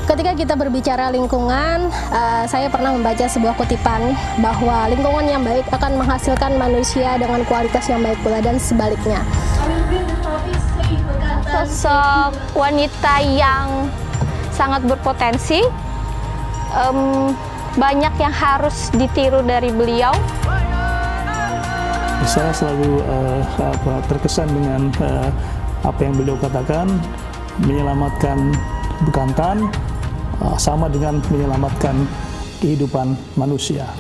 Ketika kita berbicara lingkungan, saya pernah membaca sebuah kutipan bahwa lingkungan yang baik akan menghasilkan manusia dengan kualitas yang baik pula dan sebaliknya. Sosok wanita yang sangat berpotensi, banyak yang harus ditiru dari beliau. Saya selalu terkesan dengan apa yang beliau katakan, menyelamatkan bekantan sama dengan menyelamatkan kehidupan manusia.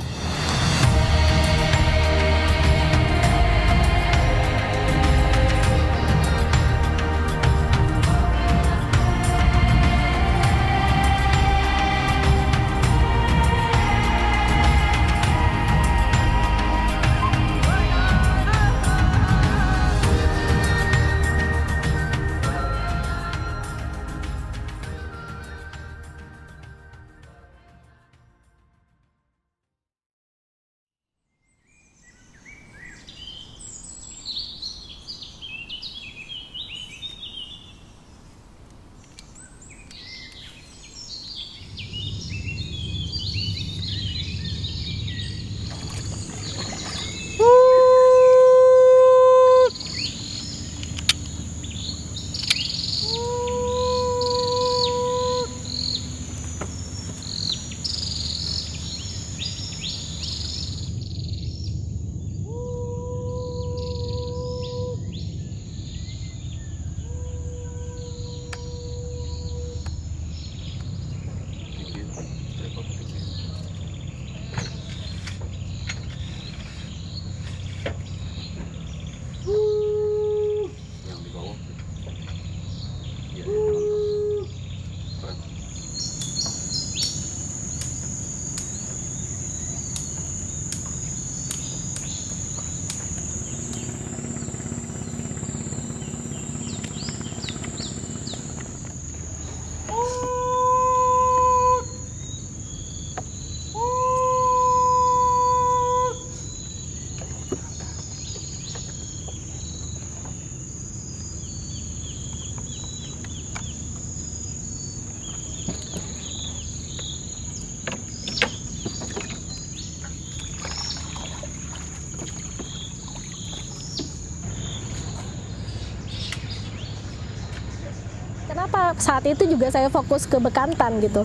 Kenapa saat itu juga saya fokus ke bekantan gitu?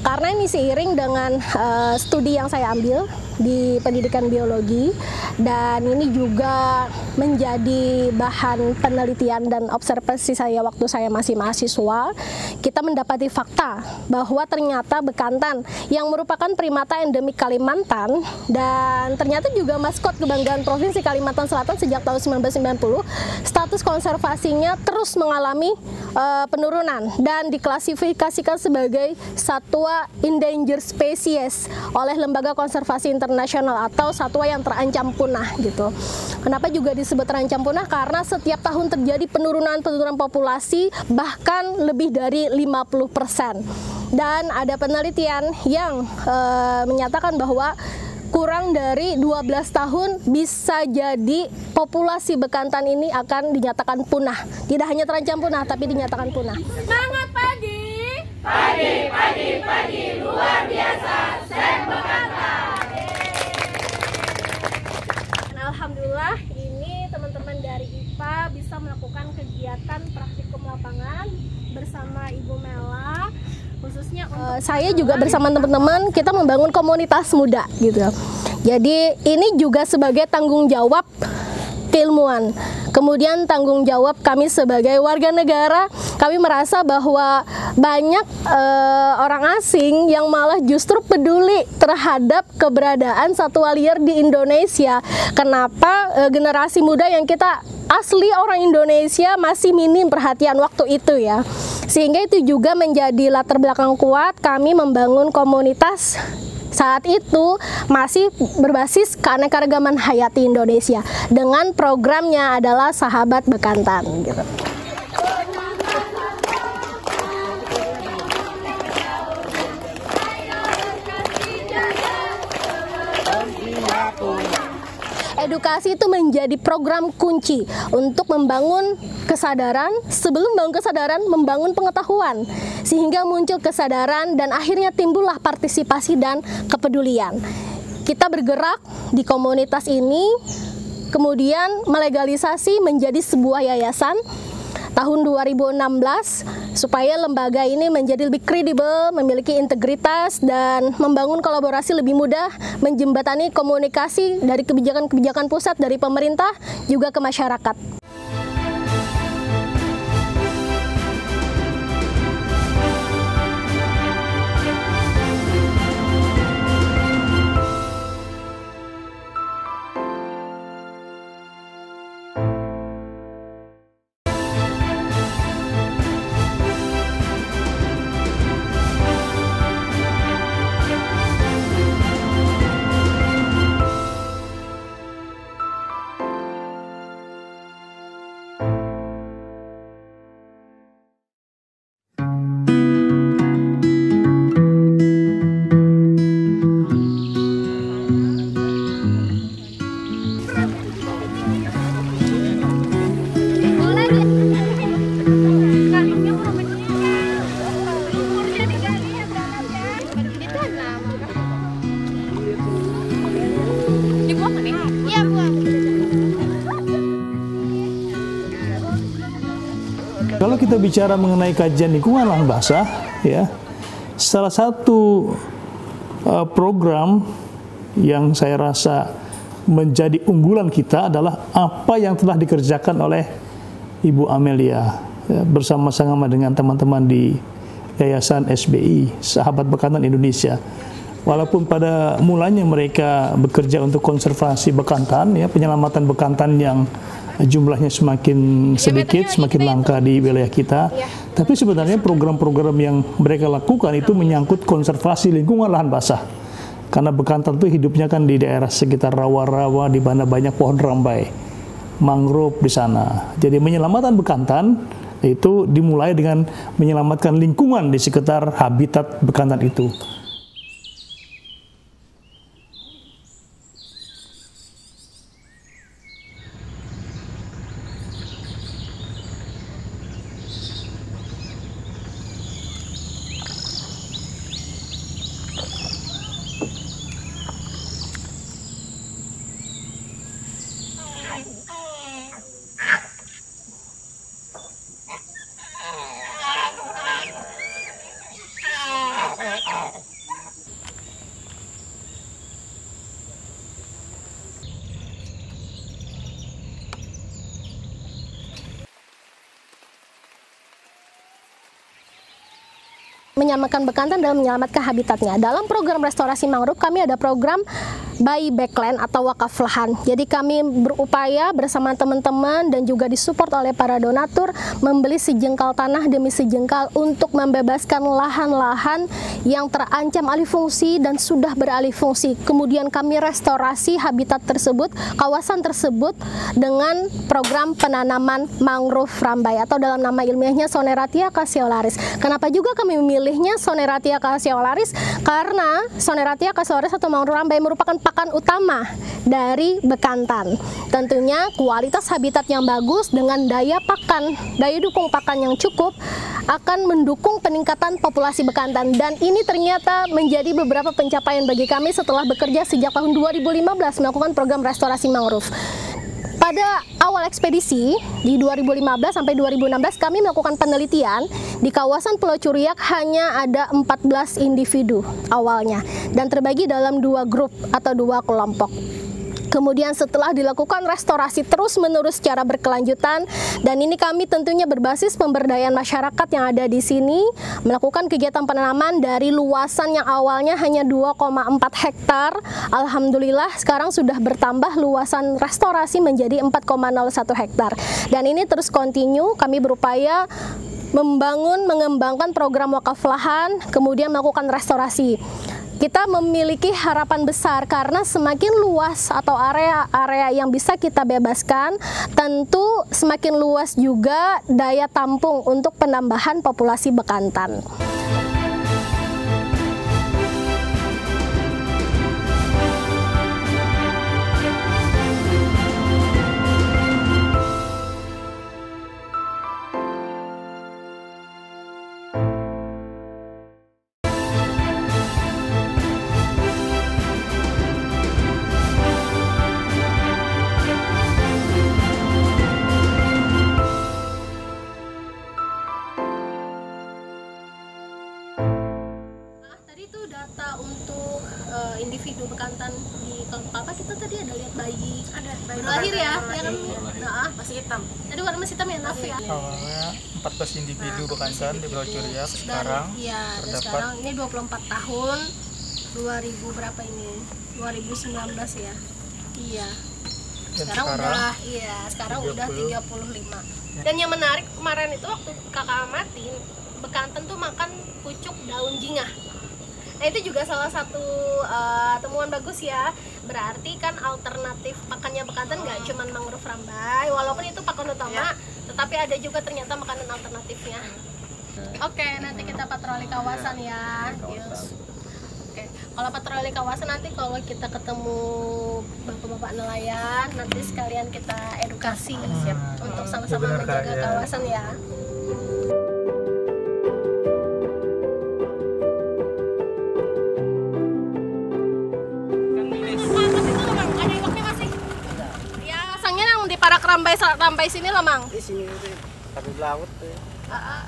Karena ini seiring dengan studi yang saya ambil di pendidikan biologi, dan ini juga menjadi bahan penelitian dan observasi saya waktu saya masih mahasiswa. Kita mendapati fakta bahwa ternyata bekantan yang merupakan primata endemik Kalimantan dan ternyata juga maskot kebanggaan Provinsi Kalimantan Selatan sejak tahun 1990, status konservasinya terus mengalami penurunan dan diklasifikasikan sebagai satwa endangered species oleh Lembaga Konservasi Internasional atau satwa yang terancam punah gitu. Kenapa juga disebut terancam punah? Karena setiap tahun terjadi penurunan populasi bahkan lebih dari 50%. Dan ada penelitian yang menyatakan bahwa kurang dari 12 tahun bisa jadi populasi bekantan ini akan dinyatakan punah. Tidak hanya terancam punah, tapi dinyatakan punah. Semangat pagi! Pagi, luar biasa, Sen Bekantan! Alhamdulillah, ini teman-teman dari IPA bisa melakukan kegiatan praktikum lapangan bersama Ibu Mela. Khususnya saya juga bersama teman-teman kita membangun komunitas muda gitu. Jadi ini juga sebagai tanggung jawab keilmuan. Kemudian tanggung jawab kami sebagai warga negara, kami merasa bahwa banyak orang asing yang malah justru peduli terhadap keberadaan satwa liar di Indonesia. Kenapa generasi muda yang kita asli orang Indonesia masih minim perhatian waktu itu ya. Sehingga itu juga menjadi latar belakang kuat kami membangun komunitas saat itu masih berbasis keanekaragaman hayati Indonesia dengan programnya adalah Sahabat Bekantan gitu. edukasi itu menjadi program kunci untuk membangun kesadaran, sebelum membangun kesadaran, membangun pengetahuan, sehingga muncul kesadaran dan akhirnya timbullah partisipasi dan kepedulian. Kita bergerak di komunitas ini, kemudian melegalisasi menjadi sebuah yayasan tahun 2016 supaya lembaga ini menjadi lebih kredibel, memiliki integritas, dan membangun kolaborasi lebih mudah, menjembatani komunikasi dari kebijakan-kebijakan pusat, dari pemerintah, juga ke masyarakat. Kalau kita bicara mengenai kajian lingkungan lahan basah, ya, salah satu program yang saya rasa menjadi unggulan kita adalah apa yang telah dikerjakan oleh Ibu Amelia ya, bersama-sama dengan teman-teman di Yayasan SBI, Sahabat Bekantan Indonesia. Walaupun pada mulanya mereka bekerja untuk konservasi bekantan, ya, penyelamatan bekantan yang jumlahnya semakin sedikit, semakin langka di wilayah kita. Tapi sebenarnya program-program yang mereka lakukan itu menyangkut konservasi lingkungan lahan basah. Karena bekantan itu hidupnya kan di daerah sekitar rawa-rawa di mana banyak pohon rambai, mangrove di sana. Jadi penyelamatan bekantan itu dimulai dengan menyelamatkan lingkungan di sekitar habitat bekantan itu. Menyelamatkan bekantan dalam menyelamatkan habitatnya. Dalam program restorasi mangrove kami ada program buy backland atau wakaf lahan. Jadi kami berupaya bersama teman-teman dan juga disupport oleh para donatur membeli sejengkal tanah demi sejengkal untuk membebaskan lahan-lahan yang terancam alih fungsi dan sudah beralih fungsi. Kemudian kami restorasi habitat tersebut, kawasan tersebut dengan program penanaman mangrove rambai atau dalam nama ilmiahnya Soneratia cassiolaris. Kenapa juga kami memilihnya Soneratia cassiolaris? Karena Soneratia cassiolaris atau mangrove rambai merupakan pakan utama dari bekantan. Tentunya kualitas habitat yang bagus dengan daya pakan, daya dukung pakan yang cukup akan mendukung peningkatan populasi bekantan, dan ini ternyata menjadi beberapa pencapaian bagi kami setelah bekerja sejak tahun 2015 melakukan program restorasi mangrove. Pada awal ekspedisi di 2015 sampai 2016 kami melakukan penelitian di kawasan Pulau Curiak hanya ada 14 individu awalnya dan terbagi dalam 2 grup atau 2 kelompok. Kemudian setelah dilakukan restorasi terus-menerus secara berkelanjutan, dan ini kami tentunya berbasis pemberdayaan masyarakat yang ada di sini, melakukan kegiatan penanaman dari luasan yang awalnya hanya 2,4 hektar. Alhamdulillah sekarang sudah bertambah luasan restorasi menjadi 4,01 hektar. Dan ini terus continue, kami berupaya mengembangkan program wakaf lahan, kemudian melakukan restorasi. Kita memiliki harapan besar karena semakin luas atau area-area yang bisa kita bebaskan, tentu semakin luas juga daya tampung untuk penambahan populasi bekantan. data untuk individu bekantan di kelompok apa kita tadi ada lihat bayi lahir ya, kan? Nah, masih hitam. Tadi warna masih hitam ya, Naf ya. Awalnya 14 individu bekantan di Pulau Curiak, sekarang dan sekarang ini 24 tahun 2000 berapa ini? 2019 ya. Iya. Sekarang udah 35. Dan yang menarik kemarin itu waktu kakak amatin, bekantan tuh makan pucuk daun jingah. Nah itu juga salah satu temuan bagus ya. Berarti kan alternatif pakannya bekantan nggak cuma mangrove rambai, walaupun itu pakan utama, tetapi ada juga ternyata makanan alternatifnya. Oke, nanti kita patroli kawasan ya. Yes. Oke, kalau patroli kawasan nanti kalau kita ketemu bapak-bapak nelayan, nanti sekalian kita edukasi untuk sama-sama menjaga kawasan ya. Para rambai sini lah, Mang. Di sini di laut tuh. Nah,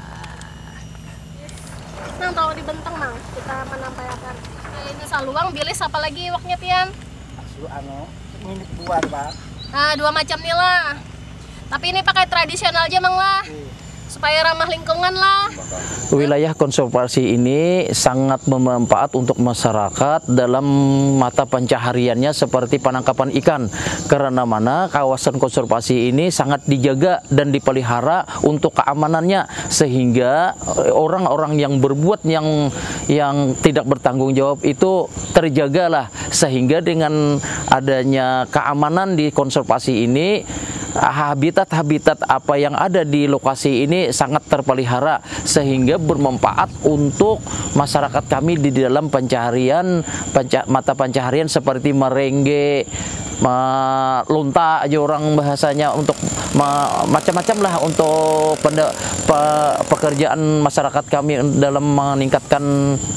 kalau dibentang, Mang, kita menampilkan. Ini saluang, bilis apa lagi waknya pian? Minit buat, Pak. Nah, 2 macam nih lah. Tapi ini pakai tradisional aja, Mang lah. Supaya ramah lingkungan lah. Wilayah konservasi ini sangat bermanfaat untuk masyarakat dalam mata pencahariannya seperti penangkapan ikan. Karena mana kawasan konservasi ini sangat dijaga dan dipelihara untuk keamanannya, sehingga orang-orang yang berbuat yang tidak bertanggung jawab itu terjagalah, sehingga dengan adanya keamanan di konservasi ini, habitat-habitat apa yang ada di lokasi ini sangat terpelihara, sehingga bermanfaat untuk masyarakat kami di dalam pencaharian mata pencaharian seperti merengge, lonta aja orang bahasanya, untuk macam-macam lah untuk pekerjaan masyarakat kami dalam meningkatkan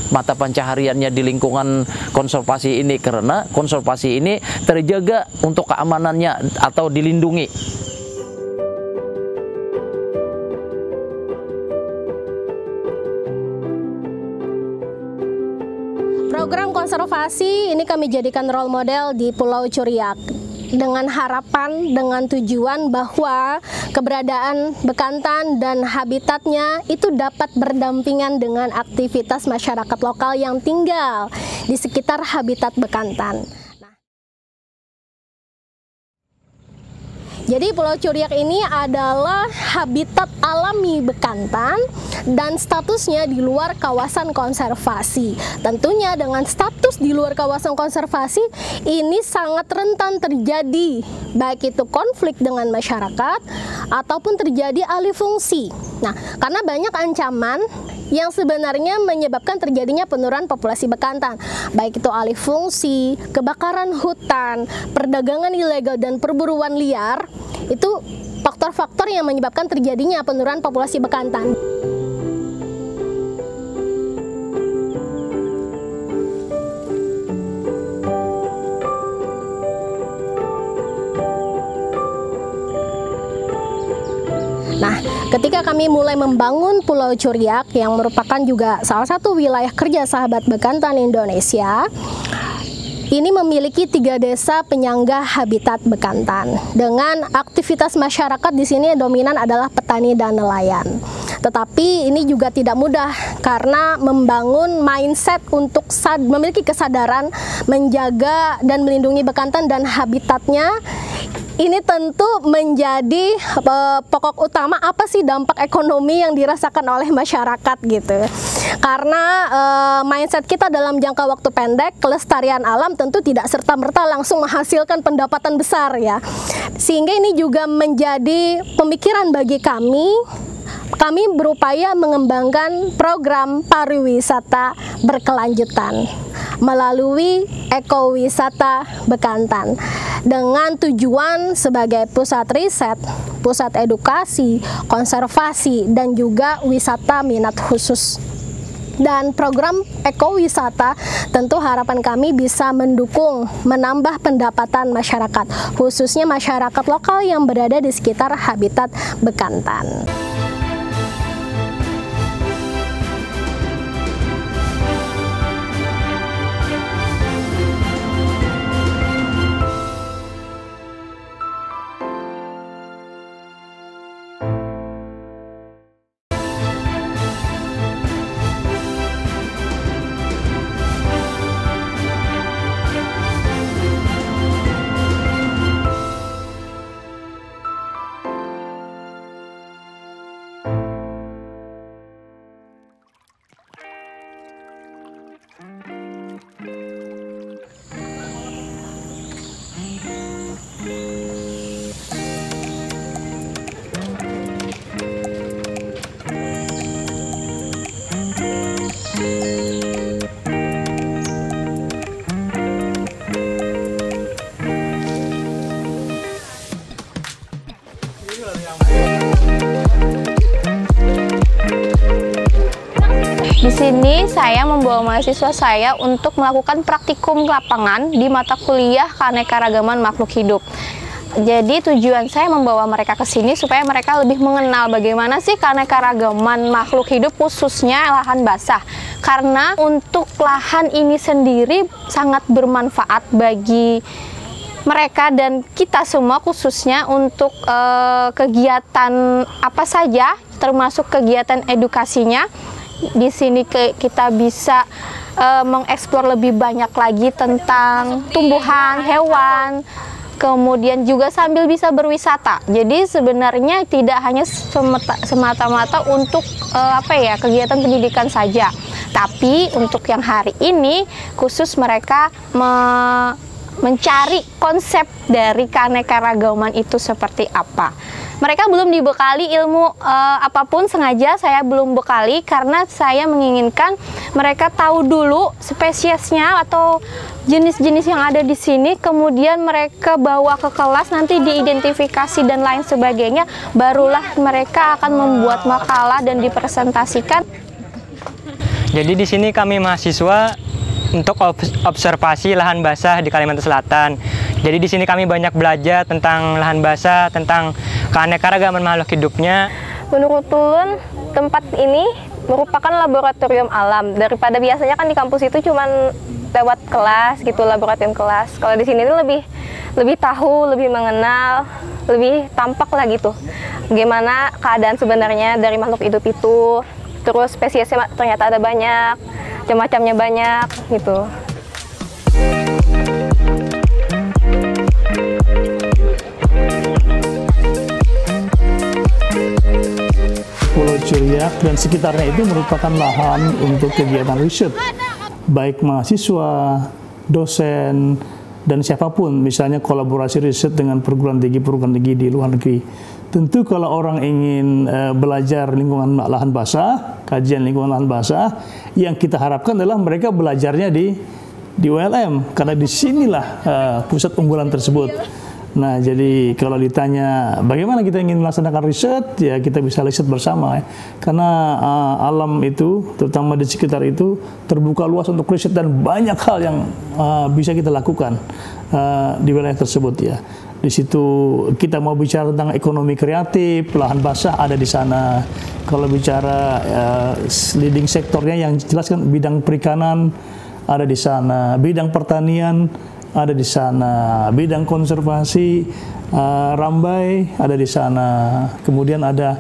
mata pencahariannya di lingkungan konservasi ini, karena konservasi ini terjaga untuk keamanannya atau dilindungi. Program konservasi ini kami jadikan role model di Pulau Curiak dengan harapan, dengan tujuan bahwa keberadaan bekantan dan habitatnya itu dapat berdampingan dengan aktivitas masyarakat lokal yang tinggal di sekitar habitat bekantan. Jadi Pulau Curiak ini adalah habitat alami bekantan dan statusnya di luar kawasan konservasi. Tentunya dengan status di luar kawasan konservasi ini sangat rentan terjadi baik itu konflik dengan masyarakat ataupun terjadi alih fungsi. Nah, karena banyak ancaman yang sebenarnya menyebabkan terjadinya penurunan populasi bekantan, baik itu alih fungsi, kebakaran hutan, perdagangan ilegal dan perburuan liar. Itu faktor-faktor yang menyebabkan terjadinya penurunan populasi bekantan. Nah, ketika kami mulai membangun Pulau Curiak yang merupakan juga salah satu wilayah kerja sahabat bekantan Indonesia, ini memiliki 3 desa penyangga habitat bekantan. Dengan aktivitas masyarakat di sini dominan adalah petani dan nelayan. Tetapi ini juga tidak mudah karena membangun mindset untuk memiliki kesadaran menjaga dan melindungi bekantan dan habitatnya. Ini tentu menjadi pokok utama apa sih dampak ekonomi yang dirasakan oleh masyarakat gitu. Karena mindset kita dalam jangka waktu pendek, kelestarian alam tentu tidak serta-merta langsung menghasilkan pendapatan besar ya. Sehingga ini juga menjadi pemikiran bagi kami. Kami berupaya mengembangkan program pariwisata berkelanjutan melalui ekowisata bekantan dengan tujuan sebagai pusat riset, pusat edukasi, konservasi, dan juga wisata minat khusus. Dan program ekowisata tentu harapan kami bisa mendukung, menambah pendapatan masyarakat, khususnya masyarakat lokal yang berada di sekitar habitat bekantan. Di sini saya membawa mahasiswa saya untuk melakukan praktikum lapangan di mata kuliah keanekaragaman makhluk hidup. Jadi tujuan saya membawa mereka ke sini supaya mereka lebih mengenal bagaimana sih keanekaragaman makhluk hidup, khususnya lahan basah. Karena untuk lahan ini sendiri sangat bermanfaat bagi mereka dan kita semua, khususnya untuk kegiatan apa saja, termasuk kegiatan edukasinya. Di sini kita bisa mengeksplor lebih banyak lagi tentang tumbuhan, hewan, kemudian juga sambil bisa berwisata. Jadi sebenarnya tidak hanya semata-mata untuk kegiatan pendidikan saja, tapi untuk yang hari ini khusus mereka mencari konsep dari keanekaragaman itu seperti apa. Mereka belum dibekali ilmu apapun, sengaja saya belum bekali karena saya menginginkan mereka tahu dulu spesiesnya atau jenis-jenis yang ada di sini, kemudian mereka bawa ke kelas, nanti diidentifikasi dan lain sebagainya, barulah mereka akan membuat makalah dan dipresentasikan. Jadi di sini kami mahasiswa untuk observasi lahan basah di Kalimantan Selatan. Jadi di sini kami banyak belajar tentang lahan basah, tentang keanekaragaman makhluk hidupnya. Menurut Tulun, tempat ini merupakan laboratorium alam. Daripada biasanya kan di kampus itu cuman lewat kelas gitu, laboratorium kelas. Kalau di sini itu lebih tahu, lebih mengenal, lebih tampak lah gitu. Bagaimana keadaan sebenarnya dari makhluk hidup itu. Terus spesiesnya ternyata ada banyak, macam-macamnya banyak gitu. Pulau Ciriak dan sekitarnya itu merupakan lahan untuk kegiatan riset, baik mahasiswa, dosen, dan siapapun, misalnya kolaborasi riset dengan perguruan tinggi di luar negeri. Tentu kalau orang ingin belajar lingkungan lahan basah, kajian lingkungan lahan basah, yang kita harapkan adalah mereka belajarnya di ULM, karena disinilah pusat unggulan tersebut. Nah, jadi kalau ditanya bagaimana kita ingin melaksanakan riset, ya kita bisa riset bersama ya. Karena alam itu, terutama di sekitar itu, terbuka luas untuk riset dan banyak hal yang bisa kita lakukan di wilayah tersebut ya. Di situ kita mau bicara tentang ekonomi kreatif, lahan basah ada di sana. Kalau bicara leading sektornya yang jelas kan bidang perikanan ada di sana, bidang pertanian ada di sana, bidang konservasi Rambai ada di sana, kemudian ada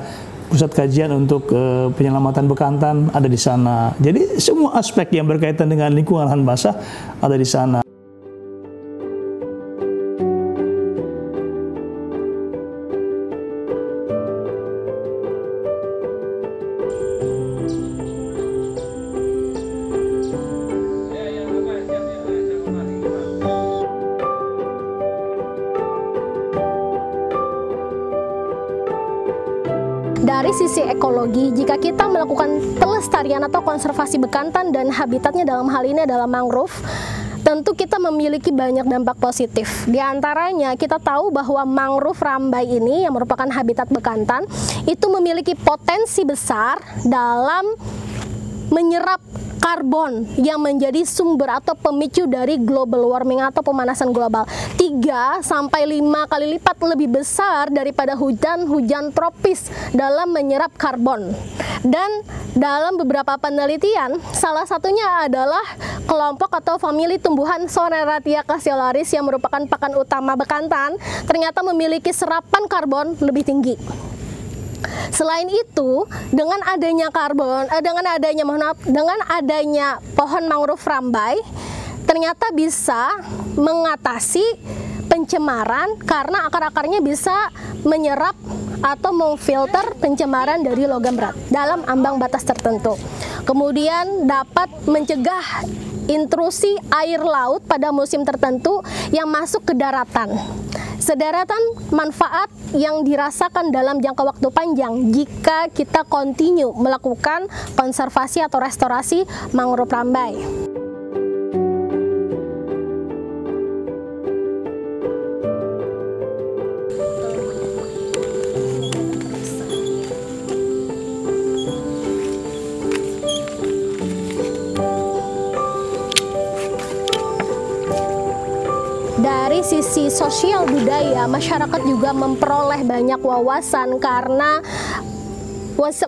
pusat kajian untuk penyelamatan bekantan ada di sana. Jadi semua aspek yang berkaitan dengan lingkungan lahan basah ada di sana. Dari sisi ekologi, jika kita melakukan pelestarian atau konservasi bekantan dan habitatnya dalam hal ini adalah mangrove, tentu kita memiliki banyak dampak positif. Di antaranya kita tahu bahwa mangrove Rambai ini yang merupakan habitat bekantan itu memiliki potensi besar dalam menyerap karbon yang menjadi sumber atau pemicu dari global warming atau pemanasan global 3 sampai 5 kali lipat lebih besar daripada hujan tropis dalam menyerap karbon. Dan dalam beberapa penelitian, salah satunya adalah kelompok atau famili tumbuhan Soneratia cassiolaris yang merupakan pakan utama bekantan ternyata memiliki serapan karbon lebih tinggi. Selain itu, dengan adanya pohon mangrove Rambai, ternyata bisa mengatasi pencemaran karena akar-akarnya bisa menyerap atau memfilter pencemaran dari logam berat dalam ambang batas tertentu. Kemudian dapat mencegah intrusi air laut pada musim tertentu yang masuk ke daratan. Sederetan manfaat yang dirasakan dalam jangka waktu panjang jika kita continue melakukan konservasi atau restorasi mangrove Rambai. dari sisi sosial budaya, masyarakat juga memperoleh banyak wawasan karena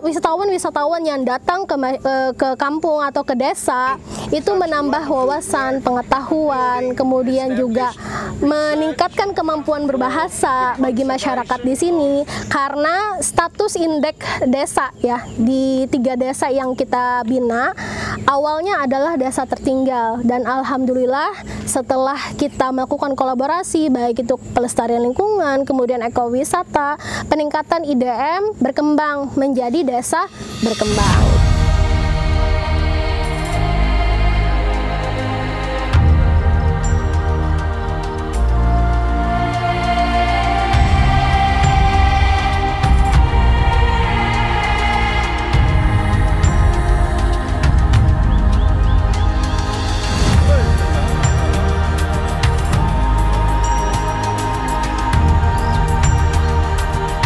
wisatawan-wisatawan yang datang ke kampung atau ke desa itu menambah wawasan, pengetahuan, kemudian juga meningkatkan kemampuan berbahasa bagi masyarakat di sini karena status indeks desa ya di 3 desa yang kita bina awalnya adalah desa tertinggal, dan alhamdulillah setelah kita melakukan kolaborasi baik itu pelestarian lingkungan, kemudian ekowisata, peningkatan IDM berkembang menjadi desa berkembang.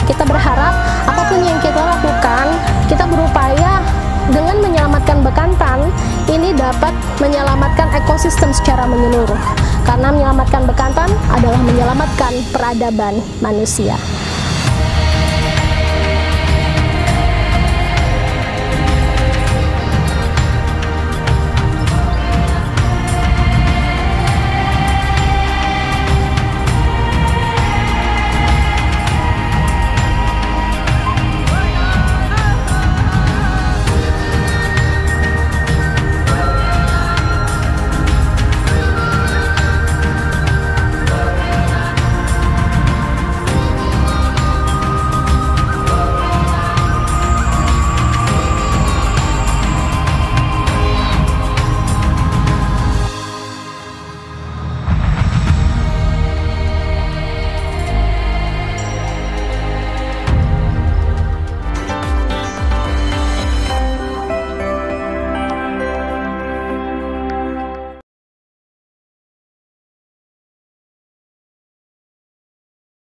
Kita berharap apapun yang kita lakukan, kita berupaya dengan menyelamatkan bekantan, ini dapat menyelamatkan ekosistem secara menyeluruh. Karena menyelamatkan bekantan adalah menyelamatkan peradaban manusia.